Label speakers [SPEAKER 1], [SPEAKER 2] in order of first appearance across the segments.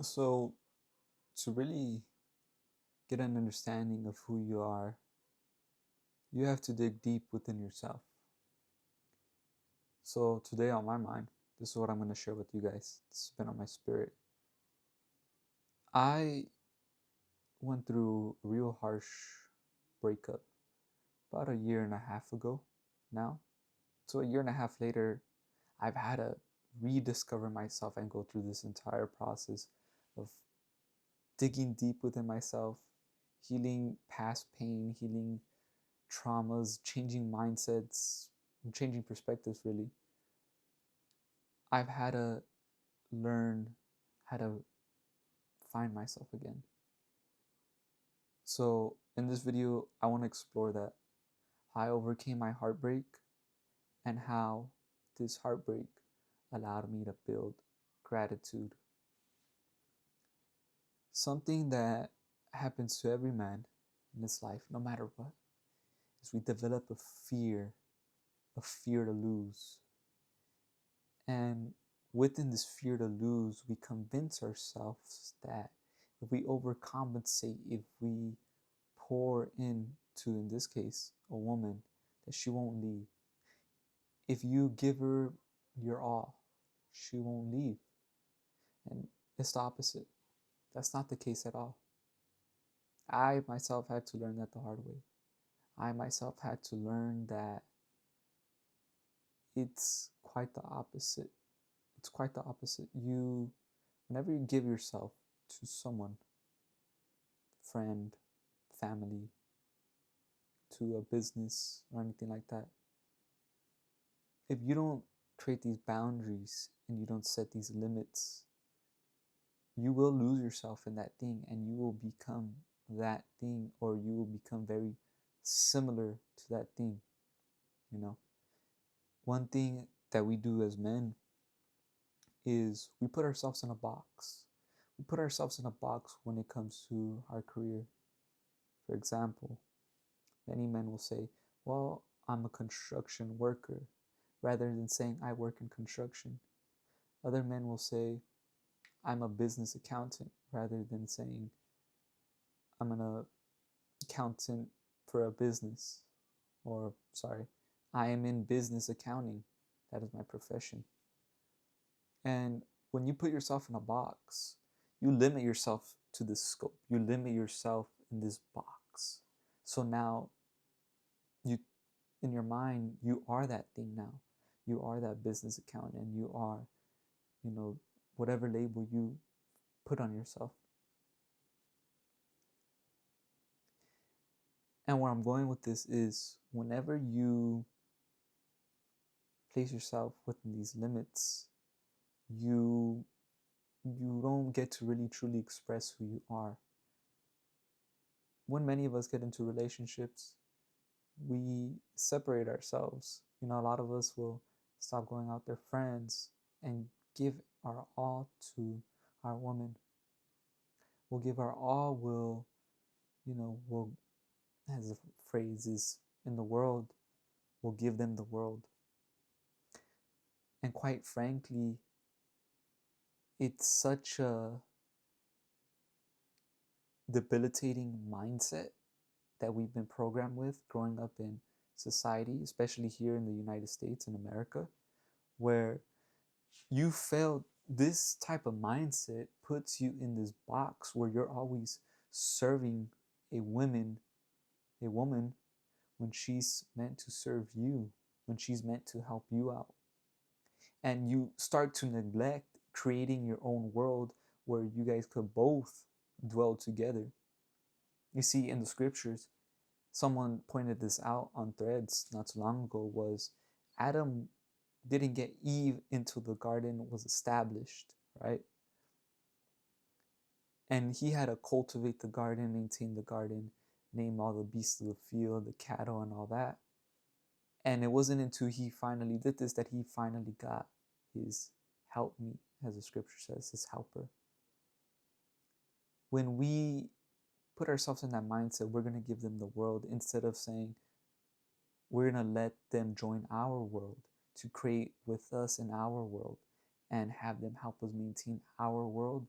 [SPEAKER 1] So, to really get an understanding of who you are, you have to dig deep within yourself. So, today on my mind, this is what I'm going to share with you guys. This has been on my spirit. I went through a real harsh breakup about a year and a half ago now. So, a year and a half later, I've had to rediscover myself and go through this entire process of digging deep within myself, healing past pain, healing traumas, changing mindsets, changing perspectives, really. I've had to learn how to find myself again. So, in this video, I want to explore that. How I overcame my heartbreak and how this heartbreak allowed me to build gratitude. Something that happens to every man in this life, no matter what, is we develop a fear to lose. And within this fear to lose, we convince ourselves that if we overcompensate, if we pour into, in this case, a woman, that she won't leave. If you give her your all, she won't leave. And it's the opposite. That's not the case at all. I myself had to learn that the hard way. I myself had to learn that it's quite the opposite. It's quite the opposite. Whenever you give yourself to someone, friend, family, to a business or anything like that, if you don't create these boundaries and you don't set these limits, you will lose yourself in that thing and you will become that thing, or you will become very similar to that thing. One thing that we do as men is we put ourselves in a box. We put ourselves in a box when it comes to our career. For example, many men will say, well, I'm a construction worker, rather than saying I work in construction. Other men will say, I'm a business accountant, rather than saying I'm an accountant for a business. Or, sorry, I am in business accounting. That is my profession. And when you put yourself in a box, you limit yourself to this scope. You limit yourself in this box. So now you, in your mind, you are that thing now. You are that business accountant. You are, whatever label you put on yourself. And where I'm going with this is whenever you place yourself within these limits, you don't get to really truly express who you are. When many of us get into relationships, we separate ourselves. A lot of us will stop going out with their friends and give our all to our woman. We'll give our all, we'll, as the phrase is in the world, we'll give them the world. And quite frankly, it's such a debilitating mindset that we've been programmed with growing up in society, especially here in the United States and America, where you failed. This type of mindset puts you in this box where you're always serving a woman when she's meant to serve you, when she's meant to help you out. And you start to neglect creating your own world where you guys could both dwell together. You see, in the scriptures, someone pointed this out on threads not too long ago, was Adam didn't get Eve into the garden, was established, right? And he had to cultivate the garden, maintain the garden, name all the beasts of the field, the cattle and all that. And it wasn't until he finally did this that he finally got his helpmeet, as the scripture says, his helper. When we put ourselves in that mindset, we're going to give them the world, instead of saying we're going to let them join our world to create with us in our world and have them help us maintain our world.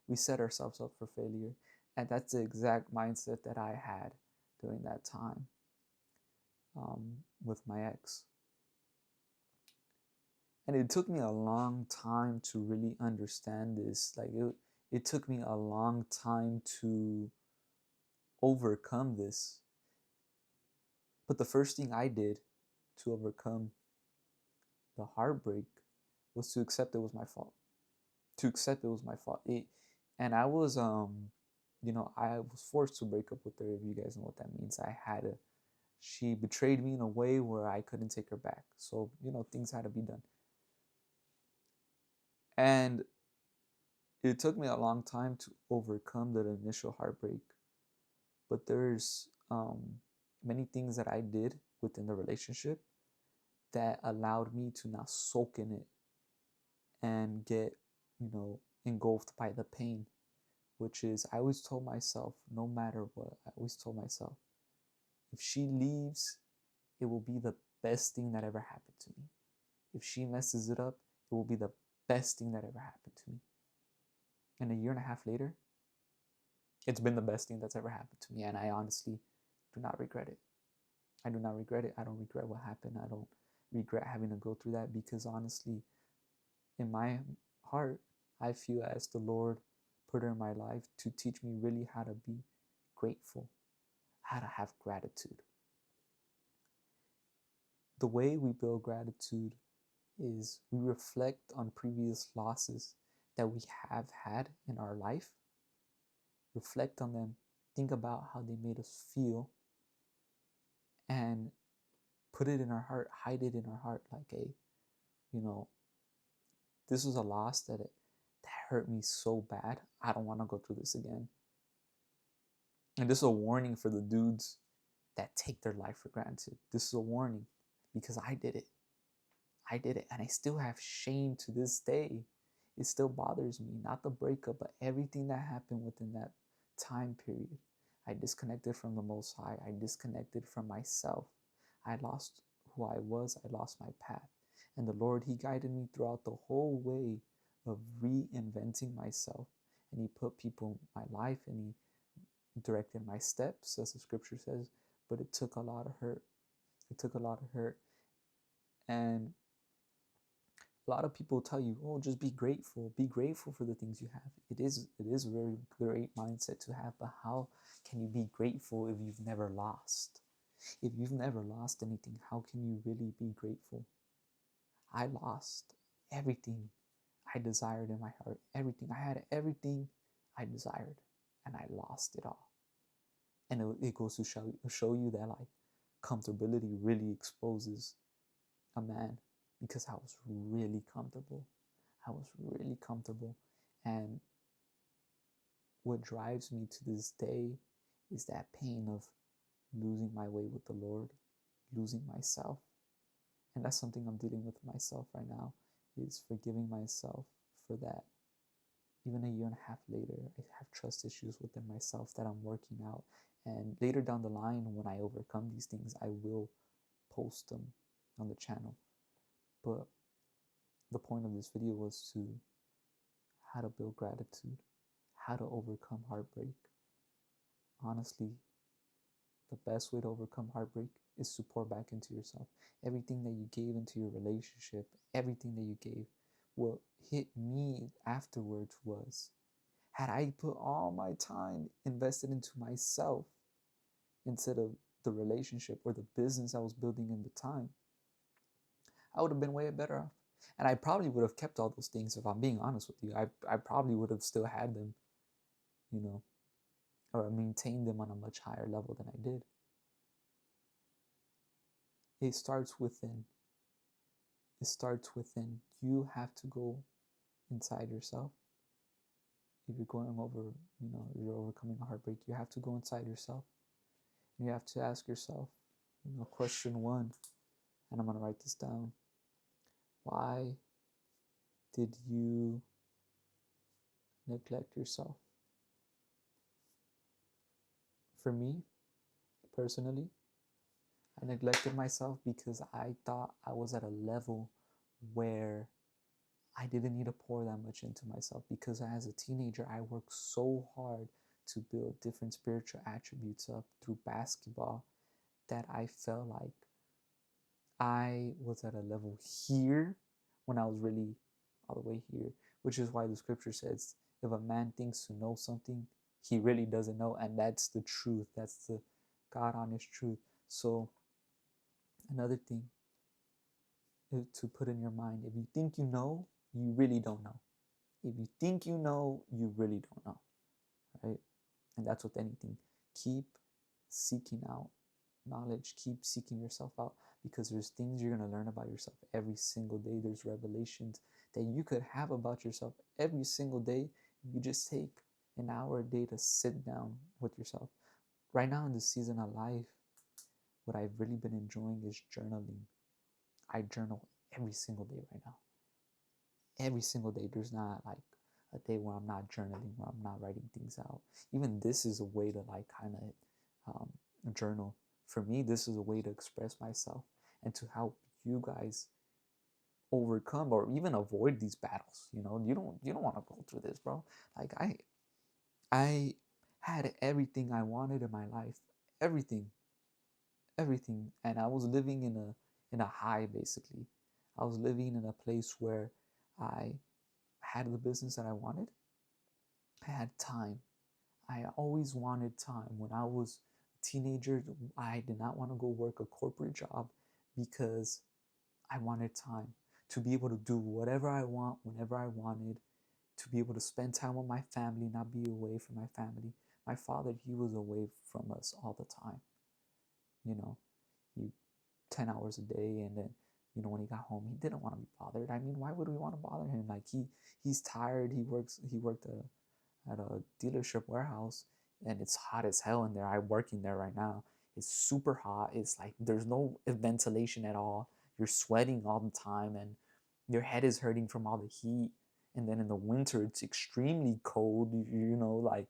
[SPEAKER 1] we set ourselves up for failure. And that's the exact mindset that I had during that time with my ex. And it took me a long time to really understand this. Like it took me a long time to overcome this. But the first thing I did to overcome the heartbreak was to accept it was my fault. To accept it was my fault. And I was I was forced to break up with her, if you guys know what that means. She betrayed me in a way where I couldn't take her back. So, things had to be done. And it took me a long time to overcome that initial heartbreak. But there's many things that I did within the relationship that allowed me to not soak in it and get, engulfed by the pain, which is I always told myself, no matter what, I always told myself, if she leaves, it will be the best thing that ever happened to me. If she messes it up, it will be the best thing that ever happened to me. And a year and a half later, it's been the best thing that's ever happened to me. And I honestly do not regret it. I do not regret it. I don't regret what happened. I don't regret having to go through that, because honestly, in my heart, I feel as the Lord put her in my life to teach me really how to be grateful, how to have gratitude. The way we build gratitude is we reflect on previous losses that we have had in our life, reflect on them, think about how they made us feel, and put it in our heart, hide it in our heart like this was a loss that hurt me so bad. I don't want to go through this again. And this is a warning for the dudes that take their life for granted. This is a warning because I did it. I did it, and I still have shame to this day. It still bothers me, not the breakup, but everything that happened within that time period. I disconnected from the Most High. I disconnected from myself. I lost who I was. I lost my path. And the Lord, He guided me throughout the whole way of reinventing myself. And He put people in my life, and He directed my steps, as the scripture says. But it took a lot of hurt. It took a lot of hurt. And a lot of people tell you, oh, just be grateful. Be grateful for the things you have. It is a very great mindset to have, but how can you be grateful if you've never lost? If you've never lost anything, how can you really be grateful? I lost everything I desired in my heart. Everything. I had everything I desired, and I lost it all. And it goes to show you that like comfortability really exposes a man, because I was really comfortable. I was really comfortable. And what drives me to this day is that pain of losing my way with the Lord, losing myself. And that's something I'm dealing with myself right now, is forgiving myself for that. Even a year and a half later, I have trust issues within myself that I'm working out. And later down the line, when I overcome these things, I will post them on the channel. But the point of this video was to how to build gratitude, how to overcome heartbreak. Honestly, the best way to overcome heartbreak is to pour back into yourself. Everything that you gave into your relationship, everything that you gave, what hit me afterwards was, had I put all my time invested into myself instead of the relationship or the business I was building in the time, I would have been way better off. And I probably would have kept all those things, if I'm being honest with you. I probably would have still had them, or maintained them on a much higher level than I did. It starts within. It starts within. You have to go inside yourself. If you're going over, you're overcoming a heartbreak, you have to go inside yourself. And you have to ask yourself, question 1, and I'm going to write this down. Why did you neglect yourself? For me, personally, I neglected myself because I thought I was at a level where I didn't need to pour that much into myself, because as a teenager, I worked so hard to build different spiritual attributes up through basketball that I felt like I was at a level here when I was really all the way here, which is why the scripture says, if a man thinks to know something, he really doesn't know. And that's the truth. That's the God honest truth. So, another thing to put in your mind, if you think you know, you really don't know. If you think you know, you really don't know, right? And that's with anything. Keep seeking out knowledge, keep seeking yourself out, because there's things you're going to learn about yourself every single day. There's revelations that you could have about yourself every single day if you just take an hour a day to sit down with yourself. Right now in this season of life, what I've really been enjoying is journaling. I journal every single day right now. Every single day. There's not like a day where I'm not journaling, where I'm not writing things out. Even this is a way to like kind of journal. For me, this is a way to express myself and to help you guys overcome or even avoid these battles. You don't want to go through this, bro. Like I had everything I wanted in my life, everything, everything, and I was living in a high, basically. I was living in a place where I had the business that I wanted. I had time. I always wanted time. When I was a teenager, I did not want to go work a corporate job because I wanted time to be able to do whatever I want whenever I wanted, to be able to spend time with my family, not be away from my family. My father, he was away from us all the time. You know, he 10 hours a day, and then when he got home, he didn't want to be bothered. I mean, why would we want to bother him? Like he's tired. He worked at a dealership warehouse, and it's hot as hell in there. I'm working there right now. It's super hot. It's like there's no ventilation at all. You're sweating all the time, and your head is hurting from all the heat. And then in the winter, it's extremely cold. Like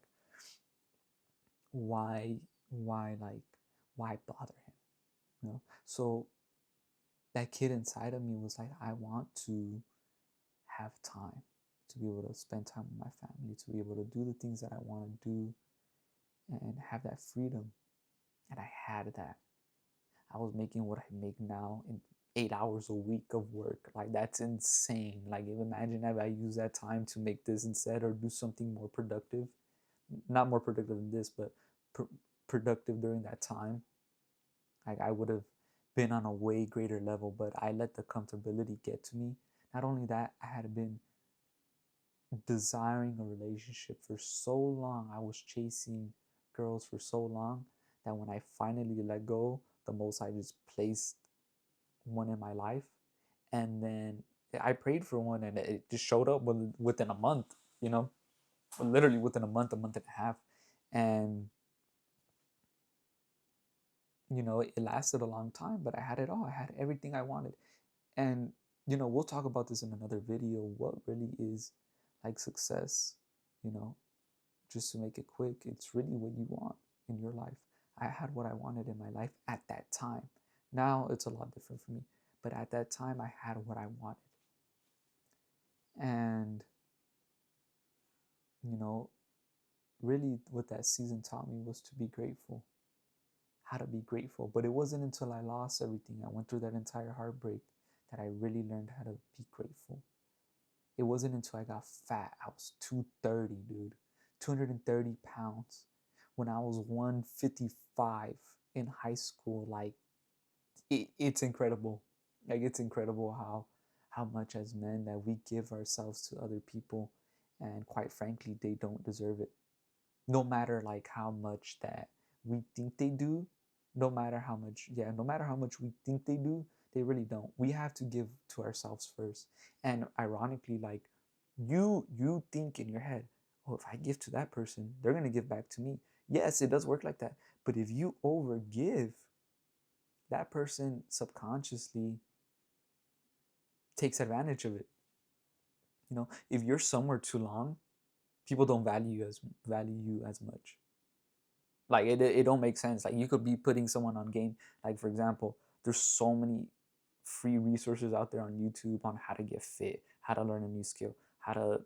[SPEAKER 1] why, why bother him? So that kid inside of me was like, I want to have time to be able to spend time with my family, to be able to do the things that I want to do and have that freedom. And I had that. I was making what I make now in 8 hours a week of work. Like, that's insane. Like, imagine if I use that time to make this instead, or do something more productive. Not more productive than this, but productive during that time. Like, I would have been on a way greater level, but I let the comfortability get to me. Not only that, I had been desiring a relationship for so long. I was chasing girls for so long that when I finally let go, the most I just placed one in my life. And then I prayed for one, and it just showed up within a month, literally within a month and a half. And, it lasted a long time, but I had it all. I had everything I wanted. And, we'll talk about this in another video, what really is like success, you know, just to make it quick. It's really what you want in your life. I had what I wanted in my life at that time. Now it's a lot different for me, but at that time I had what I wanted. And, really what that season taught me was to be grateful. How to be grateful. But it wasn't until I lost everything, I went through that entire heartbreak, that I really learned how to be grateful. It wasn't until I got fat. I was 230, dude. 230 pounds. When I was 155 in high school, like, it's incredible. Like, it's incredible how much as men that we give ourselves to other people, and quite frankly, they don't deserve it. No matter like how much that we think they do, no matter how much we think they do, they really don't. We have to give to ourselves first. And ironically, like, you think in your head, oh, if I give to that person, they're gonna give back to me. Yes, it does work like that. But if you overgive, that person subconsciously takes advantage of it. If you're somewhere too long, people don't value you as much. Like, it don't make sense. Like, you could be putting someone on game. Like, for example, there's so many free resources out there on YouTube on how to get fit, how to learn a new skill, how to,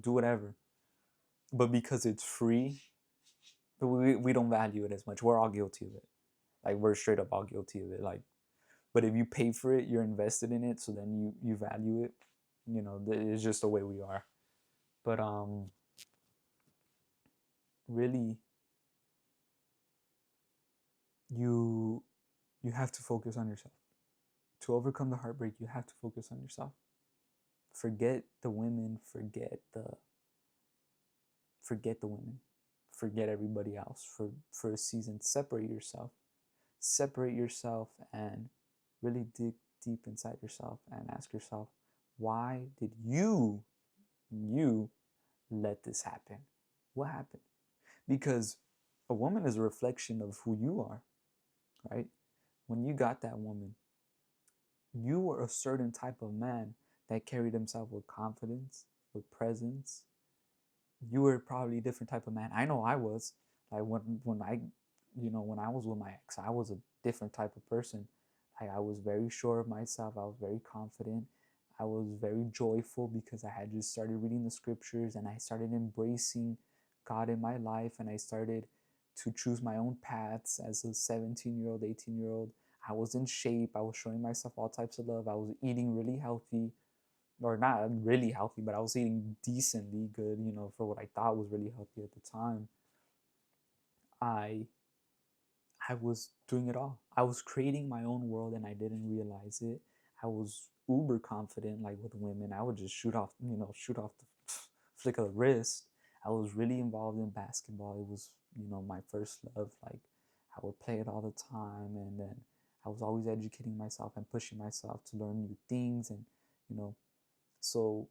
[SPEAKER 1] do whatever. But because it's free, we don't value it as much. We're all guilty of it. Like, we're straight up all guilty of it. Like, but if you pay for it, you're invested in it, so then you value it. It's just the way we are. But really, you have to focus on yourself. To overcome the heartbreak, you have to focus on yourself. Forget the women, forget the women, forget everybody else for a season. Separate yourself and really dig deep inside yourself and ask yourself, why did you let this happen? What happened? Because a woman is a reflection of who you are, right? When you got that woman, you were a certain type of man that carried himself with confidence, with presence. You were probably a different type of man. I know I was. Like, when I was with my ex, I was a different type of person. Like, I was very sure of myself. I was very confident. I was very joyful because I had just started reading the scriptures and I started embracing God in my life, and I started to choose my own paths as a 17-year-old, 18-year-old. I was in shape. I was showing myself all types of love. I was eating really healthy, or not really healthy, but I was eating decently good, for what I thought was really healthy at the time. I was doing it all. I was creating my own world and I didn't realize it. I was uber confident, like with women. I would just shoot off the flick of the wrist. I was really involved in basketball. It was, my first love. Like, I would play it all the time, and then I was always educating myself and pushing myself to learn new things, and so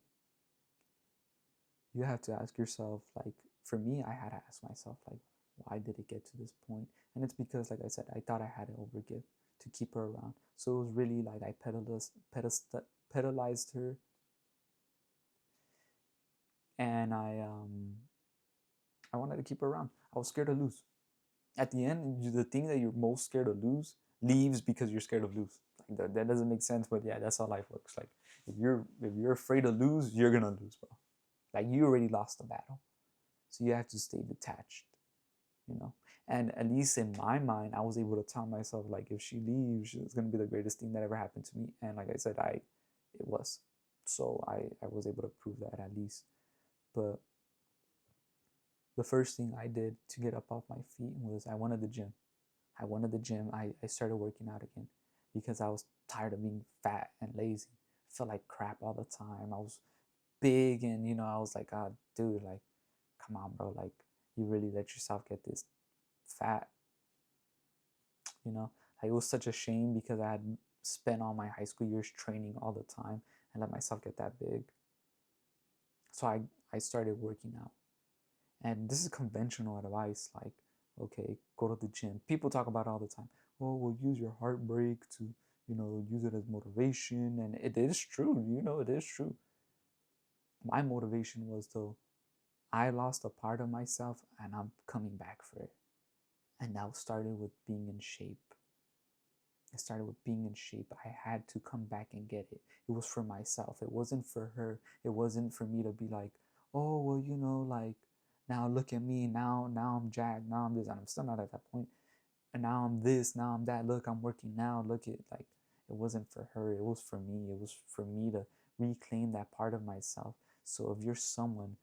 [SPEAKER 1] you have to ask yourself, like, for me, I had to ask myself, like, why did it get to this point? And it's because, like I said, I thought I had to overgive to keep her around. So it was really like I pedalized her, and I wanted to keep her around. I was scared to lose. At the end, the thing that you're most scared to lose leaves because you're scared of lose. Like, that doesn't make sense, but yeah, that's how life works. Like, if you're afraid to lose, you're gonna lose, bro. Like, you already lost the battle, so you have to stay detached. And at least in my mind, I was able to tell myself, like, if she leaves, it's gonna be the greatest thing that ever happened to me. And like I said, it was. So I was able to prove that, at least. But the first thing I did to get up off my feet was I wanted the gym. I started working out again because I was tired of being fat and lazy. I felt like crap all the time. I was big, and I was like, oh, dude, like, come on, bro, like, you really let yourself get this fat. Like, it was such a shame because I had spent all my high school years training all the time and let myself get that big. So I started working out, and this is conventional advice, like, okay, go to the gym. People talk about it all the time. Oh, well, use your heartbreak to use it as motivation, and it is true. It is true. My motivation was, though, I lost a part of myself and I'm coming back for it. And that started with being in shape. It started with being in shape. I had to come back and get it. It was for myself. It wasn't for her. It wasn't for me to be like, oh, well, like, now look at me. Now I'm jacked. Now I'm this. And I'm still not at that point. And now I'm this. Now I'm that. Look, I'm working now. Look at, like, it wasn't for her. It was for me. It was for me to reclaim that part of myself. So if you're someone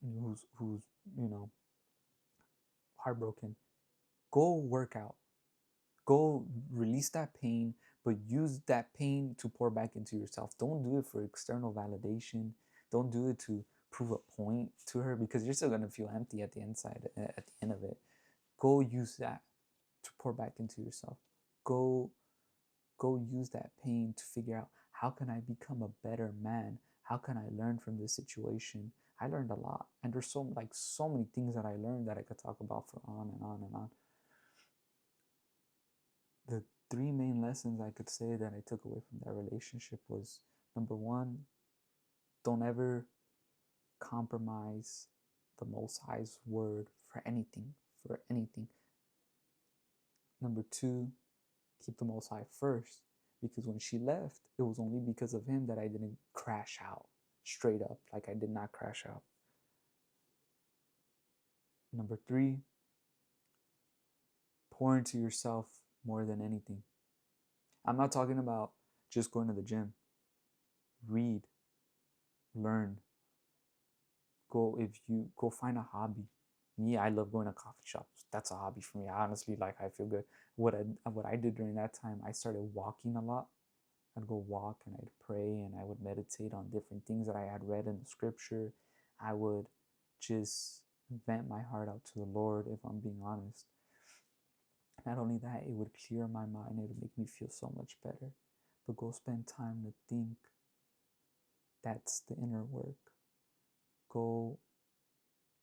[SPEAKER 1] who's heartbroken, go work out. Go release that pain, but use that pain to pour back into yourself. Don't do it for external validation. Don't do it to prove a point to her, because you're still gonna feel empty at the inside, at the end of it. Go use that to pour back into yourself. Go use that pain to figure out, how can I become a better man? How can I learn from this situation? I learned a lot, and there's so many things that I learned that I could talk about for on and on and on. The three main lessons I could say that I took away from that relationship was, number one, don't ever compromise the Most High's word for anything, Number two, keep the Most High first, because when she left, it was only because of him that I didn't crash out. straight up. Like, I did not crash out. Number 3, pour into yourself more than anything. I'm not talking about just going to the gym. Read, learn, go find a hobby. Me, I love going to coffee shops. That's a hobby for me. Honestly, like, I feel good. What I did during that time, I started walking a lot. I'd go walk and I'd pray and I would meditate on different things that I had read in the scripture. I would just vent my heart out to the Lord, if I'm being honest. Not only that, it would clear my mind. It would make me feel so much better. But go spend time to think. That's the inner work. Go,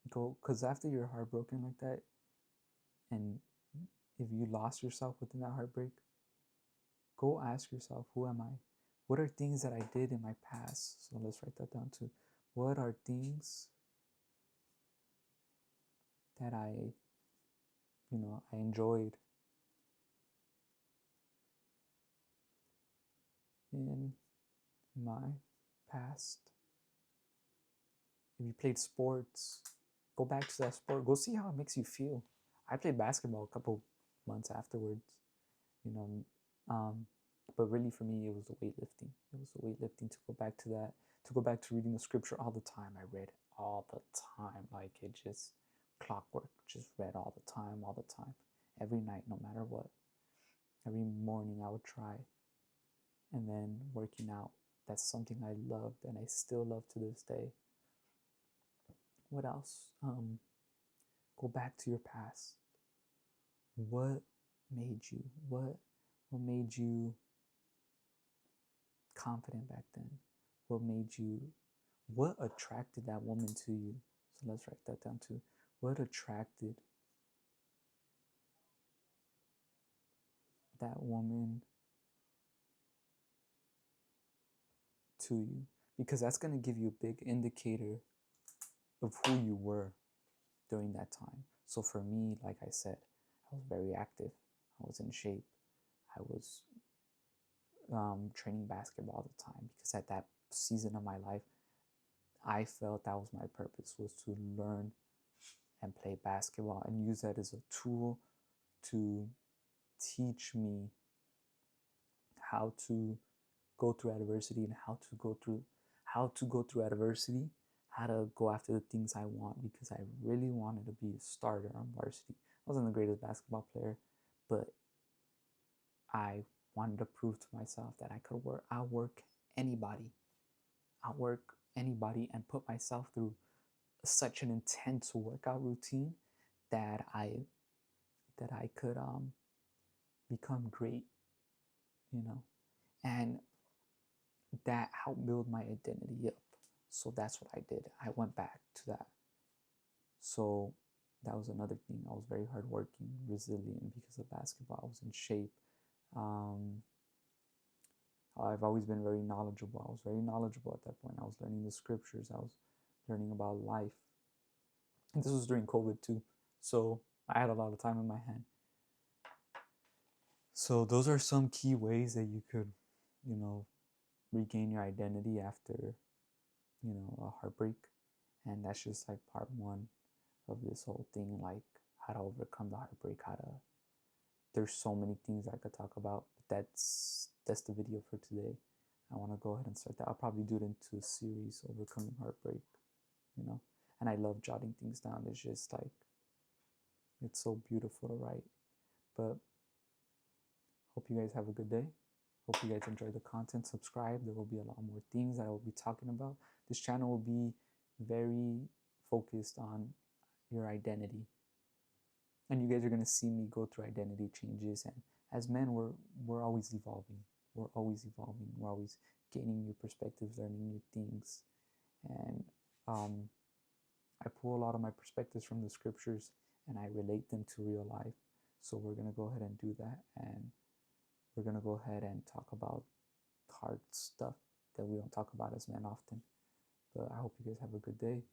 [SPEAKER 1] because after you're heartbroken like that, and if you lost yourself within that heartbreak, go ask yourself, who am I? What are things that I did in my past? So let's write that down too. What are things that I enjoyed in my past? If you played sports, go back to that sport. Go see how it makes you feel. I played basketball a couple months afterwards, you know, but really for me, it was the weightlifting. It was the weightlifting, to go back to that, to go back to reading the scripture all the time. I read all the time. Like, it just clockwork, just read all the time, every night, no matter what. Every morning I would try. And then working out, that's something I loved and I still love to this day. What else? Go back to your past. What made you confident back then? What attracted that woman to you? So let's write that down too. What attracted that woman to you? Because that's going to give you a big indicator of who you were during that time. So for me, like I said, I was very active. I was in shape. I was training basketball all the time, because at that season of my life, I felt that was my purpose, was to learn and play basketball and use that as a tool to teach me how to go through adversity, and how to go through adversity, how to go after the things I want, because I really wanted to be a starter on varsity. I wasn't the greatest basketball player, but I wanted to prove to myself that I could outwork anybody, and put myself through such an intense workout routine that I could become great, and that helped build my identity up. So that's what I did. I went back to that. So that was another thing. I was very hardworking, resilient because of basketball. I was in shape. I've always been very knowledgeable. I was very knowledgeable at that point. I was learning the scriptures. I was learning about life. And this was during COVID too. So I had a lot of time in my hand. So those are some key ways that you could, regain your identity after, a heartbreak. And that's just like part 1 of this whole thing, like how to overcome the heartbreak, there's so many things I could talk about, but that's the video for today. I want to go ahead and start that. I'll probably do it into a series, overcoming heartbreak, and I love jotting things down. It's just like, it's so beautiful to write. But hope you guys have a good day. Hope you guys enjoy the content. Subscribe. There will be a lot more things that I will be talking about. This channel will be very focused on your identity. And you guys are going to see me go through identity changes. And as men, we're always evolving. We're always evolving. We're always gaining new perspectives, learning new things. And I pull a lot of my perspectives from the scriptures and I relate them to real life. So we're going to go ahead and do that. And we're going to go ahead and talk about hard stuff that we don't talk about as men often. But I hope you guys have a good day.